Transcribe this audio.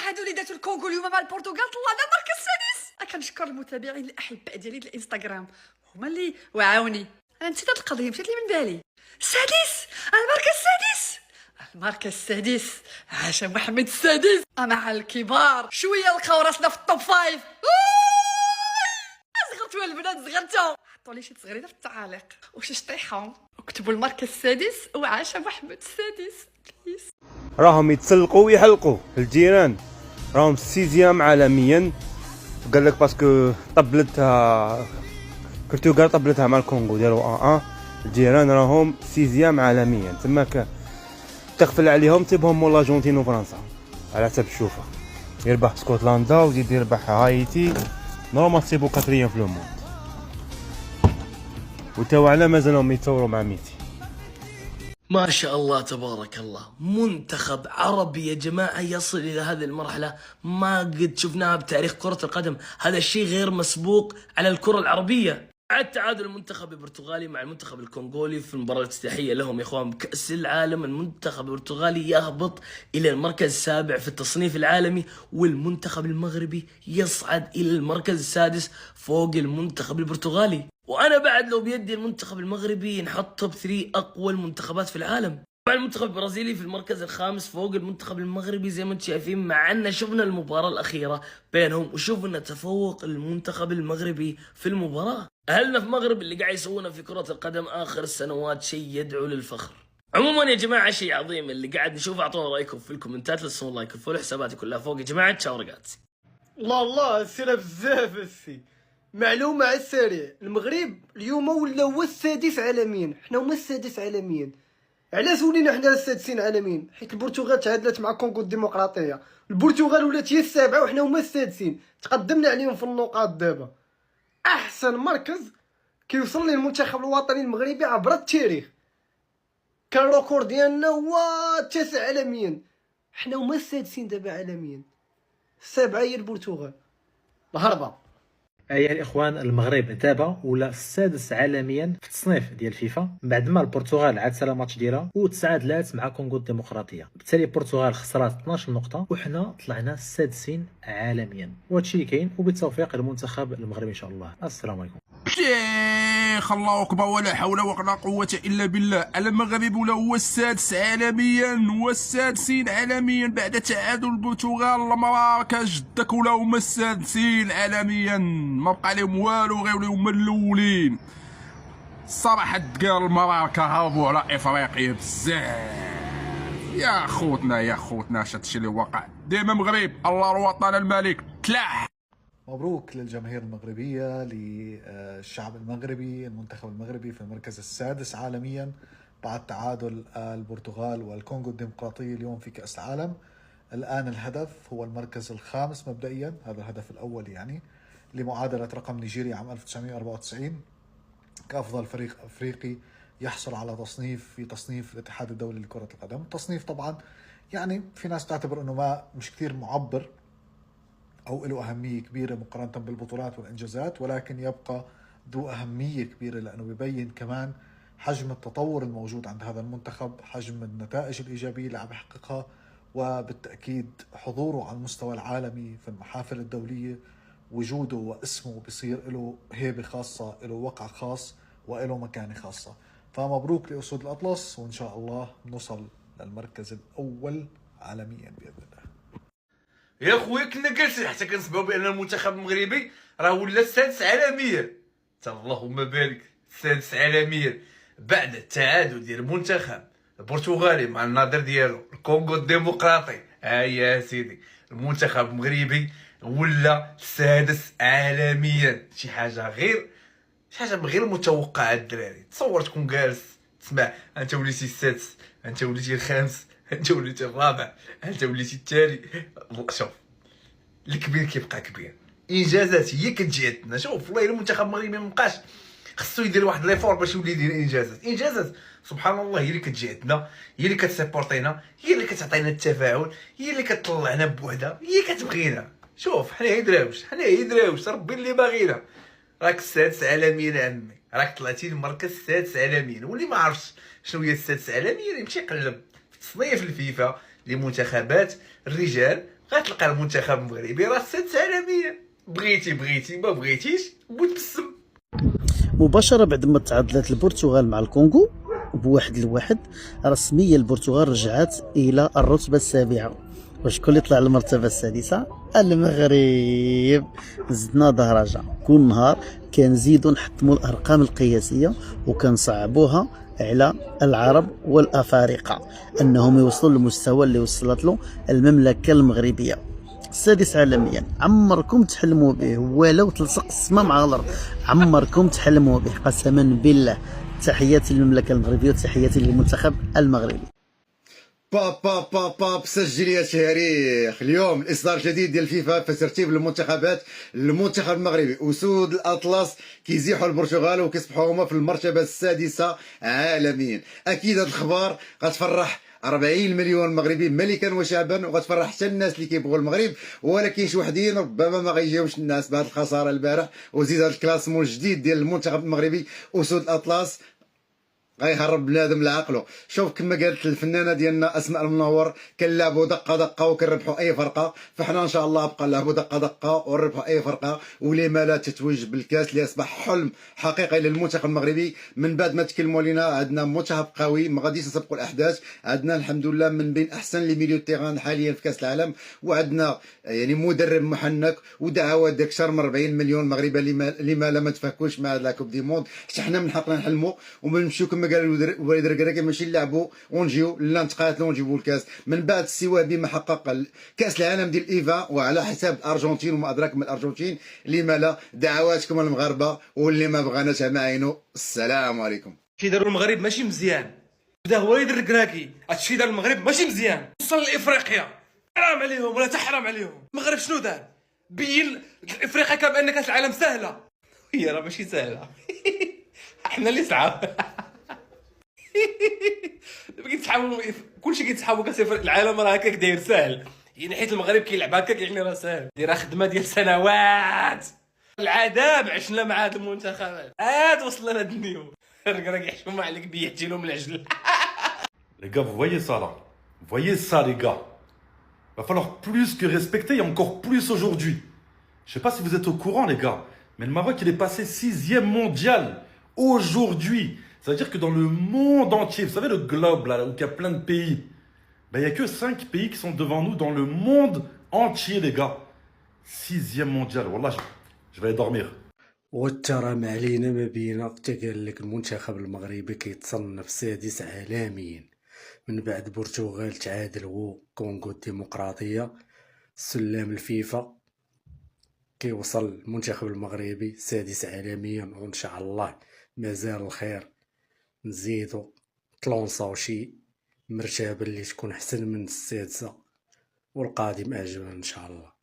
هادو وليدات الكونغو اليوم مع البرتغال طلعنا المركز السادس. كنشكر المتابعين الاحباء ديالي ديال الانستغرام هما اللي وعاوني. انا نسيت هاد القضيه، مشات لي من بالي. السادس، المركز السادس عاش محمد السادس مع الكبار. شويه لقاو راسنا في التوب فايف. صغرتوا البنات، صغرتوا. حطوا لي شي تصغيرينه في التعاليق وشي شطيحه وكتبوا المركز السادس وعاش محمد السادس بليز. راهم يتسلقوا ويحلقوا الجيران، راهم سيزيام عالميا. قال لك باسكو طبلتها البرتغال، طبلتها مع الكونغو داروا الجيران راهم سيزيام عالميا. تماك تغفل عليهم تيبهم مول الارجنتين وفرنسا على حسب الشوفه. يربح اسكتلندا ويزيد يربح هايتي، نورمال سيبو كاتريان في لو موند. وتاو مازالهم يتصوروا مع ميتي. ما شاء الله تبارك الله، منتخب عربي يا جماعة يصل إلى هذه المرحلة ما قد شفناها بتاريخ كرة القدم. هذا الشيء غير مسبوق على الكرة العربية. عاد تعادل المنتخب البرتغالي مع المنتخب الكونغولي في المباراة الافتتاحية لهم يا اخوان بكأس العالم. المنتخب البرتغالي يهبط إلى المركز السابع في التصنيف العالمي، والمنتخب المغربي يصعد إلى المركز السادس فوق المنتخب البرتغالي. وانا بعد لو بيدي المنتخب المغربي ينحط توب 3 اقوى المنتخبات في العالم، مع المنتخب البرازيلي في المركز الخامس فوق المنتخب المغربي زي ما انتم شايفين. مع ان شفنا المباراة الأخيرة بينهم وشفنا تفوق المنتخب المغربي في المباراة. اهلنا في المغرب اللي قاعد يسوونه في كرة القدم اخر السنوات شيء يدعو للفخر. عموما يا جماعة شيء عظيم اللي قاعد نشوفه. اعطونا رايكم في الكومنتات، لا تنسون لايك وفولو حساباتي كلها فوق يا جماعة. تشاو رقات. الله السيرة بزاف السي. معلومة على السريع، المغرب اليوم ولا هو السادس عالميا، حنا هما السادس عالميا. علاش ولينا حنا السادسين عالميا؟ حيت البرتغال تعادلت مع كونغو الديمقراطية، البرتغال ولات هي السابعة وحنا هما السادسين، تقدمنا عليهم في النقاط. دابا احسن مركز كيوصل ليه المنتخب الوطني المغربي عبر التاريخ، كان الريكورد ديالنا هو التاسع عالميا، حنا هما السادسين دابا عالميا. السابعة هي البرتغال. الهربة. أيها الإخوان، المغرب دابا ولا السادس عالميا في التصنيف ديال فيفا بعد ما البرتغال عاد سالا ماتش ديالها وتعادلات مع كونغو الديمقراطية. بالتالي البرتغال خسرات 12 نقطة وحنا طلعنا السادسين عالميا، وهادشي اللي كاين وبالتوفيق المنتخب المغربي إن شاء الله. السلام عليكم. شيخ الله اكبر ولا حول ولا قوه الا بالله. المغرب ولا هو السادس عالميا والسادسين عالميا بعد تعادل البرتغال. المراكش جدك ولا هما السادسين عالميا، ما بقى لهم والو غير هما الاولين. الصراحه تقال المراكه هربوا على افريقيا بزاف. يا خوتنا شاتشي اللي وقع. ديما مغرب، الله الوطن الملك تلاح. مبروك للجماهير المغربية، للشعب المغربي، المنتخب المغربي في المركز السادس عالميا بعد تعادل البرتغال والكونغو الديمقراطية اليوم في كأس العالم. الآن الهدف هو المركز الخامس مبدئيا، هذا الهدف الأول يعني، لمعادلة رقم نيجيريا عام 1994 كأفضل فريق أفريقي يحصل على تصنيف في تصنيف الاتحاد الدولي لكرة القدم. التصنيف طبعا يعني في ناس تعتبر أنه مش كثير معبر أو له أهمية كبيرة مقارنة بالبطولات والإنجازات، ولكن يبقى ذو أهمية كبيرة لأنه بيبين كمان حجم التطور الموجود عند هذا المنتخب، حجم النتائج الإيجابية اللي عم يحققها، وبالتأكيد حضوره على المستوى العالمي في المحافل الدولية. وجوده واسمه بيصير له هيبة خاصة، له وقع خاص وله مكانة خاصة. فمبروك لأسود الأطلس، وإن شاء الله نوصل للمركز الأول عالميا بإذن الله. يا خويا كنا جالسين حتى كنسمعوا بان المنتخب المغربي راه ولا السادس عالميا. اللهم بارك، السادس عالميا بعد التعادل ديال المنتخب البرتغالي مع النظير ديالو الكونغو الديمقراطي. يا سيدي المنتخب المغربي ولا السادس عالميا. شي حاجه غير متوقعه. الدراري تصور تكون جالس تسمع انت وليتي السادس، انت وليتي الخامس، انت وليتي الرابع، انت وليتي التالي. شوف الكبير كيبقى كبير، انجازات هي كتجي عندنا. شوف والله المنتخب المغربي مابقاش خصو يدير واحد ليفور باش يولي يدير انجازات سبحان الله. هي اللي كتجي عندنا، هي اللي كتسيبورتينا، هي اللي كتعطينا التفاعل، هي اللي كتطلعنا بوحدها، هي كتبغينا. شوف حنا يدراوش ربي اللي باغينا. راك السادس عالميا عمي، راك طلعتي المركز السادس عالميا. واللي ما عرفش شنو هي السادس عالميا يمشي يقلب في تصنيف الفيفا لمنتخبات الرجال غتلقى المنتخب المغربي راه السادس عالميا. بغيتي ما بغيتيش وتبسم. مباشرة بعد ما تعادلت البرتغال مع الكونغو ب1-1 رسميا البرتغال رجعت إلى الرتبة السابعة، وشكون اللي طلع المرتبة السادسة؟ المغرب. زدنا درجة، كل نهار كنزيدو نحطمو الأرقام القياسية وكنصعبوها على العرب والأفارقة أنهم يوصلوا للمستوى اللي وصلت له المملكة المغربية. السادس عالميا عمركم تحلموا به ولو تلصق السما مع الارض، عمركم تحلموا به قسما بالله. تحياتي للمملكه المغربيه وتحياتي للمنتخب المغربي. باب سجل يا تاريخ. اليوم الاصدار الجديد ديال فيفا في ترتيب المنتخبات. المنتخب المغربي اسود الاطلس كيزيحوا البرتغال وكيصبحوا هما في المرتبه السادسه عالميا. اكيد هاد الخبر غتفرح 40 مليون مغربي ملكا وشعبا، وغتفرح حتى الناس اللي كيبغوا المغرب، ولكن شي وحدين ربما ما غيجيوش الناس بهذه الخساره البارح. وزيد هذا الكلاسمون الجديد ديال المنتخب المغربي اسود الاطلس غيهرب بنادم لعقله. شوف كما قالت الفنانه ديالنا اسماء المنور، كنلعبوا دقه دقه وكنربحوا اي فرقه، فحنا ان شاء الله بقى نلعبوا دقه دقه ونربحوا اي فرقه، ولما لا تتوج بالكاس اللي اصبح حلم حقيقي للمنتخب المغربي. من بعد ما تكلموا علينا عندنا منتخب قوي، ما غاديش نسبقوا الاحداث. عندنا الحمد لله من بين احسن لي ميليو تيران حاليا في كاس العالم، وعندنا يعني مدرب محنك ودعوات ديك اكثر من 40 مليون مغربي. لما لا ما تفكوش مع لا كوب دي موند، حتى حنا من حقنا نحلموا ونمشيو كما قال الوليد الركراكي، ماشي نلعبوا ونجيو لا نتقاتلوا ونجيبوا الكاس. من بعد استواء بما حقق كاس العالم ديال ايفا وعلى حساب الارجنتين وما ادراك من الارجنتين، لما لا دعواتكم المغاربه، واللي ما بغاناش ما عينو. السلام عليكم. شي داروا المغرب ماشي مزيان، بدا هو وليد الركراكي. هادشي دار المغرب ماشي مزيان، وصل لافريقيا حرام عليهم ولا تحرام عليهم. المغرب شنو دار؟ بين افريقيا كان بان كاس العالم سهله، هي راه ماشي سهله. احنا اللي صعاب. دابا كيتسحابوا كلشي كيتسحابوا كاس العالم راه هكاك داير ساهل، يعني حيت المغرب كيلعب هكاك يعني راه ساهل. دايره خدمه ديال سنوات، العذاب عشنا مع هاد المنتخبات عاد وصلنا لهاد النيو. الركراكي يحشموا عليك بيحتي لهم العجل. Les gars, vous voyez ça là? Vous voyez ça les gars? Va falloir plus que respecter et encore plus aujourd'hui. Je sais pas si vous êtes au courant les gars, mais le Maroc il est passé 6e mondial aujourd'hui. Ça veut dire que dans le monde entier, vous savez le globe là où il y a plein de pays, ben il y a que 5 pays qui sont devant nous dans le monde entier les gars. 6e mondial, wallah je vais aller dormir. والترى ما علينا ما بينا قال لك المنتخب المغربي كيتصنف سادس عالميا من بعد البرتغال تعادل هو كونغو الديمقراطية. سلام الفيفا كيوصل المنتخب المغربي سادس عالميا، وان شاء الله مازال الخير نزيدو طلونصاو شي مرتبة اللي تكون احسن من السادسة، والقادم اجمل ان شاء الله.